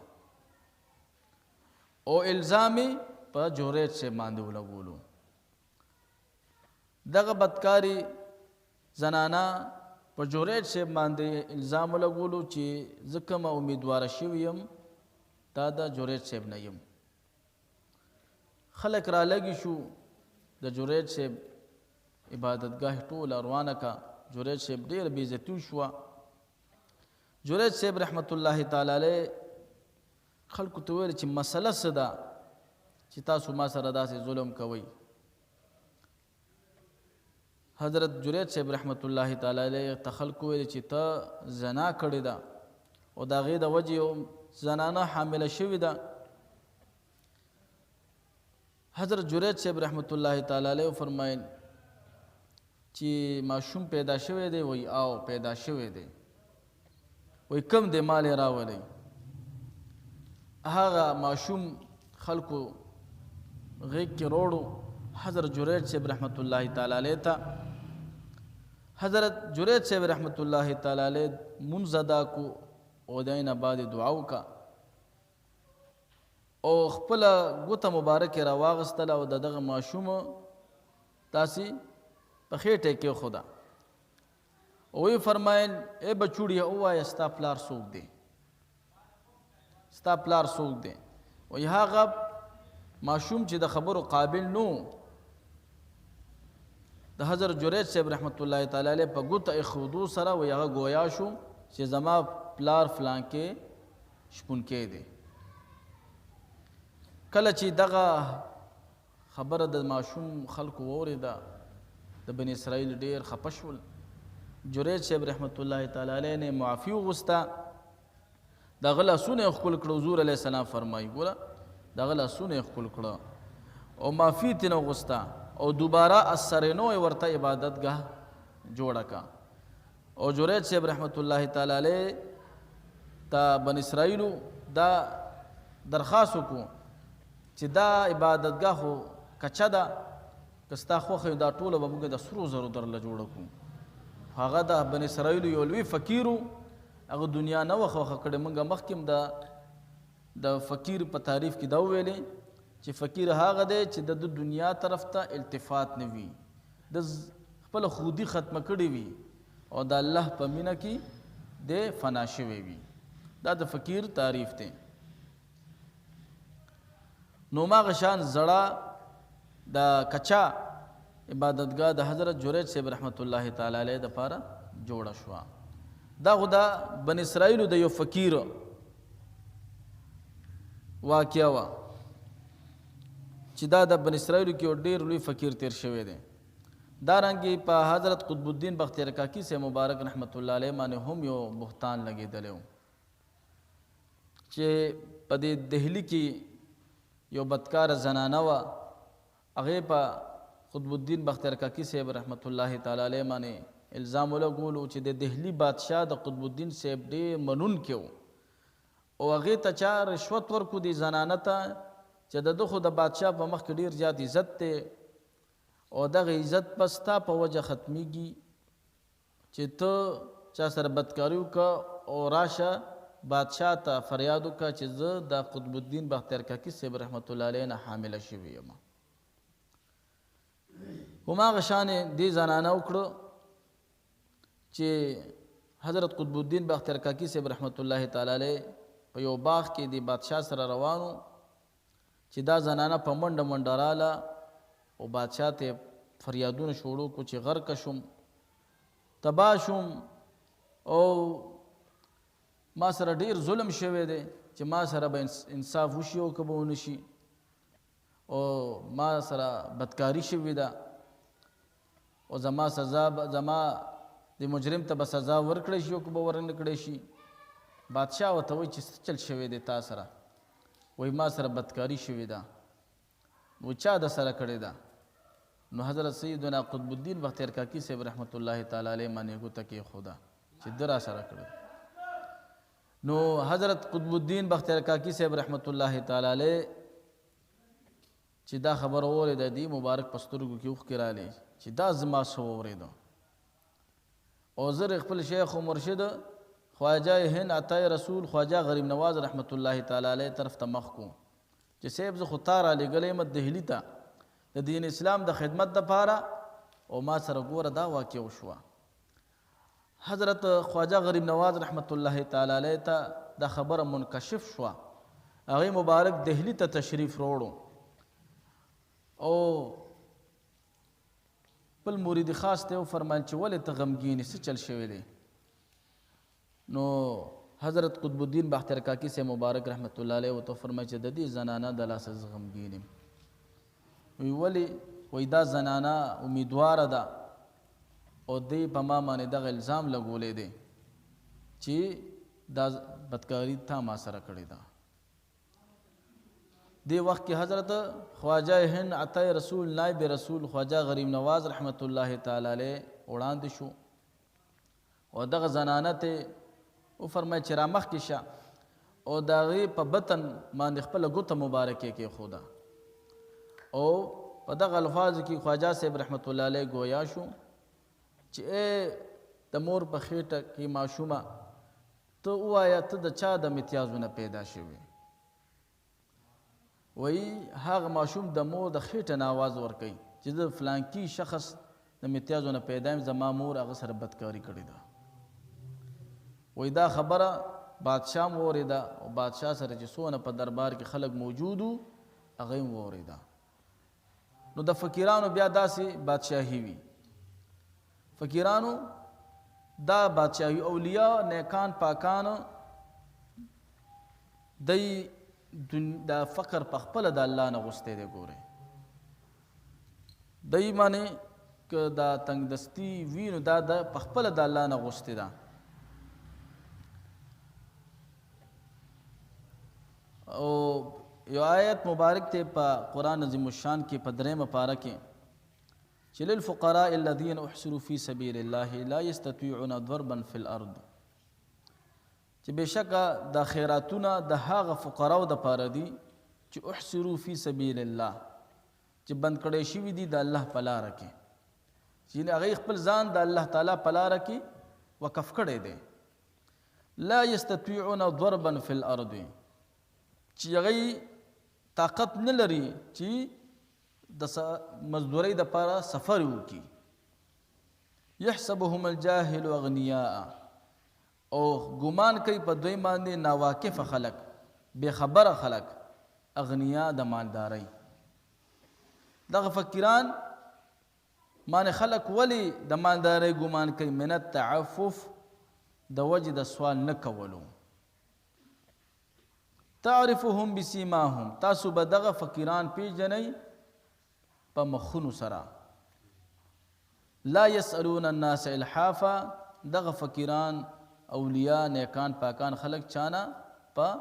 او الزام یې په جوریج صاحب باندې ولګولو. دغه بدکاري زنانه په جوریج صاحب باندې الزام ولګولو چې زه کومه امیدواره شوی یم دا د جوریج صاحب نه یم. خلک را لګي شو. د جوریج صاحب عبادتګاه ټوله روانه کا. جوریج صاحب ډېره بې عزتي شوه. جوریج صاحب رحمت الله تعالی علیه خلکو ته ویل چې مسله څه ده چې تاسو ما سره داسې ظلم کوئ. حضرت جریج صاحب رحمت الله تعالی علیه ته خلکو ویل چې ته زنا کړې ده او د هغې د وجې یو زنانه حامله شوې ده. حضرت جریج صاحب رحمت الله تعالی علیه فرمایل چې ماشوم پیدا شوی دی. وایي او پیدا شوی دی. وایي کم دی مال یې راولی. هغه ماشوم خلکو غیږ کې روړو حضرت جریج صاحب رحمت الله تعالی علیه ته. حضرت جریج صاحب رحمت الله تعالی علیه مونځ ادا کو او د نه بعد دعا وکړه او خپله ګوته مبارکه راواغستله او د دغه ماشوم داسې په خېټه کې کېښوده. وی فرمایل ای بچوړیه ووایه ستا پلار څوک دی؟ ستا پلار څوک دی؟ وایي هغه ماشوم چې د خبرو قابل نو. د حضرت جریج صاحب رحمت الله تعالی علیه په ګوته ایښودو سره وایي هغه ګویا شو چې زما پلار فلانکې شپونکی دی. کله چې دغه خبره د ماشوم خلکو واورېده د بني اسرائیل ډېر خفه شول. جریج صاحب رحمت الله تعالی علیه نه معافي وغوسته د هغه لاسونه یې ښکل کړه. حضور علیه السلام فرمایي ګوره د هغه لاسونه یې ښکل کړه او معافي ترې نه وغوسته او دوباره السرینو یې ورته عبادتګاه جوړه کړه. او جریج صاحب رحمت الله تعالی علیه ته بن اسرائیلو دا درخواست وکړو چې دا عبادتګاه خو کچه ده که ستا خوښه دا ټوله به موږ د سرو زرو درله جوړه کړو. هغه د بن اسرائیلو یو لوی فقیر و هغه دنیا نه وه خوښه کړې. موږ مخکې هم د فقیر په تعریف کې دا وویلې چې فقیر هغه دی چې د دنیا طرف ته التفات نه وي د خپله خودي ختمه کړې وي او د الله په مینه کې د فنا شوی وي. دا د فقیر تعریف دی. نو ماغه شان زړه د کچا عبادتګاه د حضرت جریج صاحب رحمت الله تعالی علیه د پاره جوړه شوه. دا خو د بن اسرائیلو د یو فقیر واقعه وه چې دا د بن اسرائیلو کې یو ډېر لوی فقیر تیر شوی دی. دارنګې په حضرت قطب الدین بختیار کاکی سے مبارک رحمت الله علیه باندې هم یو بهتان لګېدلی و چې په دې دهلي کې یو بدکاره زنانه وه هغې په قطب الدین بختیار کاکی صاحب رحمت الله تعالی علیه باندې الزام ولګولو چې د دهلي بادشاه د قطب الدین صاحب ډېر منونکی و او هغې ته چا رشوت ورکړو دې زنانه ته چې د ده خو د بادشاه په مخ کې ډېر زیات عزت دی او دغه عزت بس ستا په وجه ختمیږي چې ته چا سره بدکاري وکړه او راشه بادشاه ته فریاد وکړه چې زه د قطب الدین بختیار کاکی صاحب رحمت الله علیه نه حامله شوې یم. هماغه شانې دې زنانه وکړه چې حضرت قطب الدین بختیار کاکی صاحب رحمت الله تعالی علیه په یو باغ کې د بادشاه سره روانو چې دا زنانه په منډه منډه راله او بادشاه ته فریادونه شروع کړو چې غرقه شوم تباه شوم او ما سره ډېر ظلم شوی دی چې ما سره به انصاف وشي او که به ونه شي او ما سره بدکاري شوې ده او زما سزا زما د مجرم ته به سزا ورکړی شي او که به ورنه کړی شي. بادشاه ورته وایي چې څه چل شوی دی تا سره؟ وایي ما سره بدکاري شوې ده. نو چا د سره کړې ده؟ نو حضرت سیدنا قطب الدین بختیار کاکی صاحب رحمت الله تعالی علیه باندې ګوته کېښوده چې ده را سره کړې. نو حضرت قطب الدین بختیار کاکی صاحب رحمت الله تعالی علیه چې دا خبره واورېده دې مبارک په سترګو کې اوښکې راغلې چې دا زما څه واورېده او زر خپل شیخ و مرشد خواجه هند عطای رسول خواجه غریب نواز رحمت الله تعالی علیه طرف ته مخ کو چې صاحب زه خو تا رالیږلی یم دهلي ته د دین اسلام د خدمت دپاره او ما سره ګوره دا واقع وشوه. حضرت خواجه غریب نواز رحمت الله تعالی علیه ته دا خبره منکشف شوه. هغې مبارک دهلي ته تشریف راوړو او بل مرید خاص ته وفرمایل چې ولې ته غمګین یې څه چل شوی دی؟ نو حضرت قطب الدین بختیار کاکی سے مبارک رحمت الله علیه ورته وفرمایل چې د دې زنانه د لاسه زه غمګین یم. وی ولې؟ وایي دا زنانه امیدواره ده او دی په ما باندې دغه الزام لګولی دی چې دا بدکاري تا ما سره کړې ده. دې وخت کې حضرت خواجه هند عطای رسول نائب رسول خواجه غریب نواز رحمت الله تعالی علیه وړاندې شو او دغه زنانه ته وفرمایي چې را مخکې شه او د هغې په بطن باندې خپله ګوته مبارکې کېښوده او په دغه الفاظو کې خواجه صاحب رحمت الله علیه ګویا شو چې ای د مور په خېټه کې ماشومه ته ووایه ته د چا د امتیازونه پیدا شوې؟ وایي هغه ماشوم د مور د خېټه نه آواز ورکوي چې د فلانکي شخص د امتیازونه پیدا یم زما مور هغه سره بدکاري کړې ده. وایي دا خبره بادشاه هم واورېده او بادشاه سره چې څونه په دربار کې خلک موجود وو هغه هم واورېده. نو د فقیرانو بیا داسې بادشاهي وي. فقیرانو دا بادشاهي اولیاء نیکان پاکان دی دا فقر په خپله د الله نه غوستی دی. ګورئ دی باندې که دا تنګدستي وي نو دا په خپله د الله نه غوستی ده. او یو آیت مبارک ته په قرآن عظیم الشان کې په 3 پاره کې چې للفقراء الذين احصروا في سبيل الله لا يستطيعون ضربا في الارض چې بشکه د خیراتونه د هغه فقراو د پاره دي چې احصروا في سبيل الله چې بند کړی شوي دي د الله په لاره کې چې هغه خپل ځان د الله تعالی په لاره کې وقف کړی دی لا يستطيعون ضربا في الارض چې هغه طاقت نه لري چې د مزدورۍ د پاره سفر وکړي يحسبهم الجاهل اغنياء او ګمان کوي په دوی باندې ناواقف خلق بے خبره خلق اغنیا د مالدارۍ دغه فقیران معنی خلق ولی د مالدارۍ ګمان کوي من التعفف د وجه د سوال نه کولو تعرفهم بسیماهم تاسو به دغه فقیران پیژنئ په مخونو سره لا يسألون الناس الحافا دغه فقیران اولیاء نیکان پاکان خلق چانا په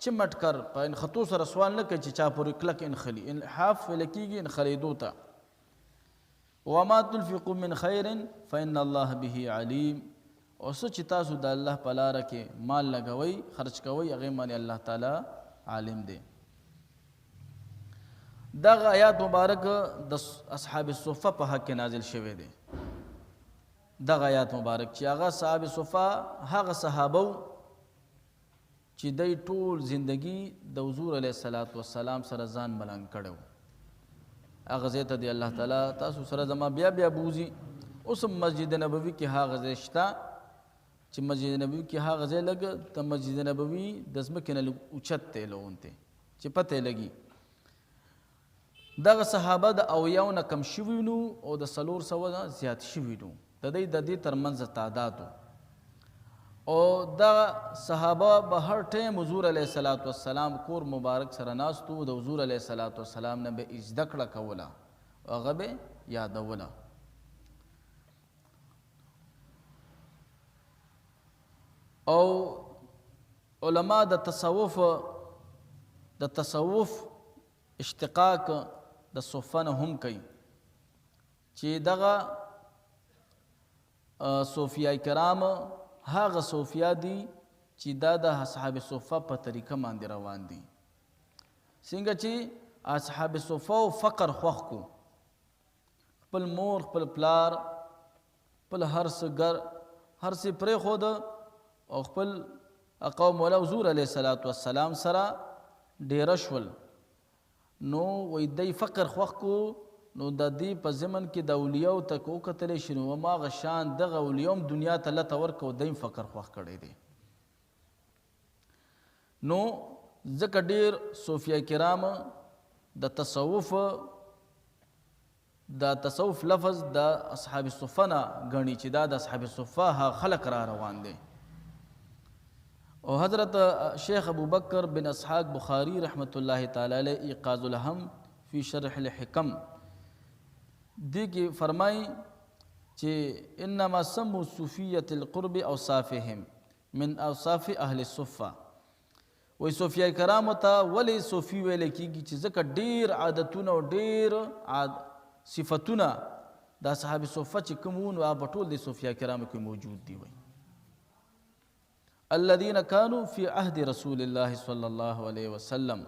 چمټ کر په ان خطو سره سوال نه کوي چې چا پورې کلک ان خلی ان حاف لکیږي ان خلیدو ته وما تنفقوا من خير فإن الله به عليم او څه چې تاسو د الله په لاره کې مال لګوي خرج کوي هغه باندې الله تعالی عالم دی دغه آیات مبارک د اصحاب الصفه په حق کې نازل شوی دی دغه آیات مبارک چې هغه صحاب صفه هغه صحابه چې دای ټول زندگی د حضور علیه الصلاۃ والسلام سره ځان ملنګ کړو هغه ځای ته دی الله تعالی تاسو سره زما بیا بیا بوزي اوس مسجد نبوي کې هغه ځای شته چې مسجد نبوي کې هغه ځای لګ ته مسجد نبوي د ځمکې نه اوچت دی لونته چې پته لګي دغه صحابه د اویاو نه کم شوي نو او د 400 زیات شوي نو د دې ترمنځ تعداد او دا صحابه به هر ټیم حضور علیه الصلاۃ والسلام کور مبارک سره ناستو د حضور علیه الصلاۃ والسلام نه به زده کړه کوله هغه به یادوله او علما د تصوف اشتقاق د صوفه نه هم کوي چې دغه صوفیاء کرام هغه صوفیا دي چې دا د اصحاب صوفه په طریقه باندې روان دي څنګه چې اصحاب صوفه فقر خوښ کو خپل مور خپل پلار خپل هر څه پرې خود او خپل قوم ولا حضور علیه الصلاۃ والسلام سره ډیر شول نو وای دی فقر خوښ کو نو د دې په زمن کې د اولیاء ته کو کتلې شنو ما غشان دغه اولیاء دنیا ته الله تور کو دیم فقر خوښ کړي دي نو ځکه ډیر صوفیا کرام د تصوف لفظ د اصحاب الصفه نه غني چې دا د اصحاب الصفه خلق را روان دي او حضرت شیخ ابو بکر بن اسحاق بخاری رحمت الله تعالی علیہ ایقاظ الهم فی شرح الحکم دی کی فرمائی چې انما سموا صوفیة القرب اوصافهم من اوصاف اهل الصفه وی صوفیاء کرام ته ولی صوفی ویل کیږي چې ځکه ډیر عادتونه او ډیر صفاتونه د اصحاب صفه چې کومون او بټول د صوفیاء کرام کې موجود دي وي الذين كانوا في عهد رسول الله صلى الله عليه وسلم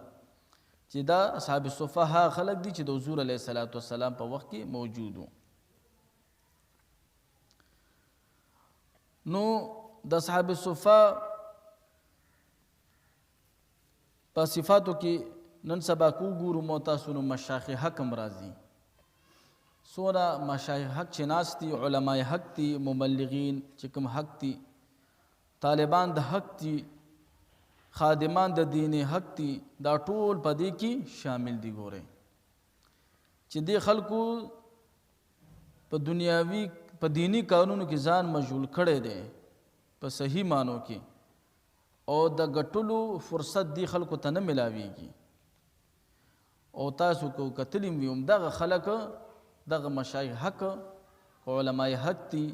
چې دا اصحاب صفه ها خلق دي چې د حضور علیه الصلاۃ والسلام په وخت کې موجود وو نو د اصحاب صفه په صفاتو کې نن سبا کو ګورو موتاسونو مشایخ حکم راضي سونا مشایخ حق چې ناس دي علماء حق دي مبلغین چې کوم حق دي طالبان د حق دي خادمان د دین حق دي دا ټول په دې کې شامل دي ګوره چې دې خلکو په دنیاوي په دینی کارونو کې ځان مشغول کړي دي په صحیح مانو کې او د غټلو فرصت دی خلکو ته نه ملاويږي او تاسو کو کتلیم ویم دغه خلک دغه مشایخ حق علماء حق دي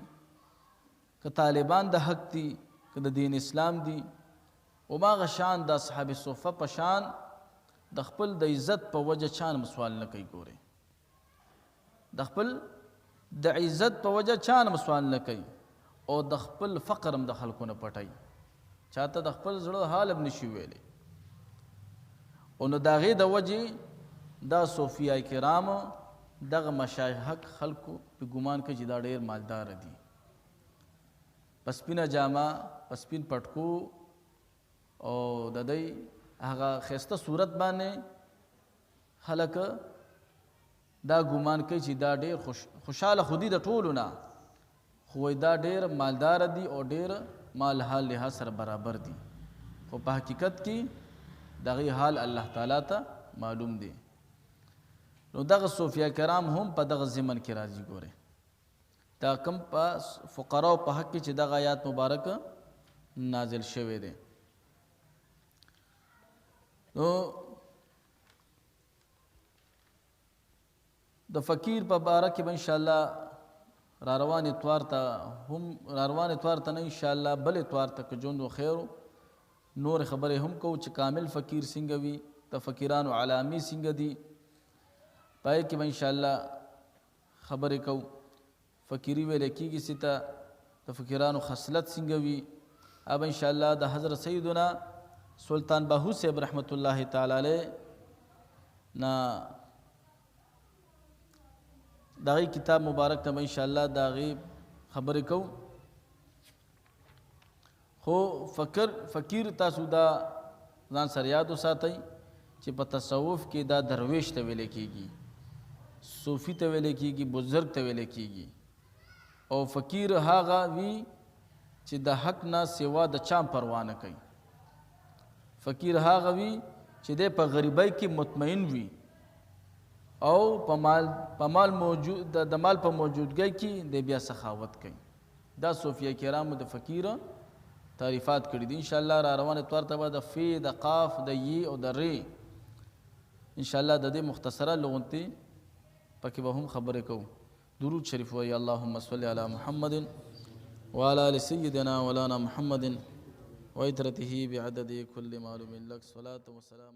که طالبان د حق دي که د دین اسلام دي هماغه شان د اصحاب صفه په شان د خپل د عزت په وجه چا نه سوال نه کوي. ګورئ د خپل د عزت په وجه چا نه سوال نه کوي او د خپل فقر هم د خلکو نه پټوي، چاته د خپل زړه حال هم نشي ویلی. او نو د هغې د وجې دا صوفیه کرامو دغه مشایخ خلکو په ګمان کوي چې دا ډېر مالدار دي، په سپینه جامه په سپین پټکو او د دوی هغه ښایسته صورت باندې خلک دا ګمان کوي چې دا ډېر خوشحاله خودي د ټولو نه، خو دا ډېر مالدار دي او ډېر مال حال لحاظ سره برابر دي، خو په حقیقت کې دغه حال الله تعالی ته معلوم دی. نو دغه صوفیه کرام هم په دغه ضمن کې راځي. ګوره دا کم په فقراو په حق کې چې دغه آیات مبارک نازل شوی دی. نو د فقیر په باره کې به انشاءالله را روان اتوار ته نه انشاءالله بل اتوار ته که ژوند و خیر نور خبرې هم کوو چې کامل فقیر څنګه وي، د فقیرانو علامی څنګه دي، پای کې به انشاءالله خبرې کوو. فقیری ویل کېږي چې ته د فقیرانو خصلت څنګه وي، اب انشاءالله د حضرت سیدنا سلطان باهو صاحب رحمت الله تعالی علیه نا داغی کتاب مبارک ته انشاءالله داغی خبرې کوو. خو فقیر تاسو دا ځان سره یاد وساتئ چې په تصوف کې دا درویش ته ویل کېږي، صوفي ته ویل کېږي، بزرګ ته ویل کېږي، او فقیر هغه وي چې د حق نه سوا د چا پروا نه کوي. فقیر هغه وي چې د په غریبۍ کې مطمئن وي او د مال په موجودګۍ کې د بیا سخاوت کوي. دا صوفیه کرامو د فقیر تعریفات کړي دي. انشاءالله را روان اتوار ته به د فی د قاف د ی او د ری انشاءالله د دې مختصره لغونتې پکې به هم خبرې کوو. درود شریف وایي اللهم صل علی محمد وعلى آل سيدنا مولانا محمد وعترته بعدد كل معلوم لك صلاة وسلام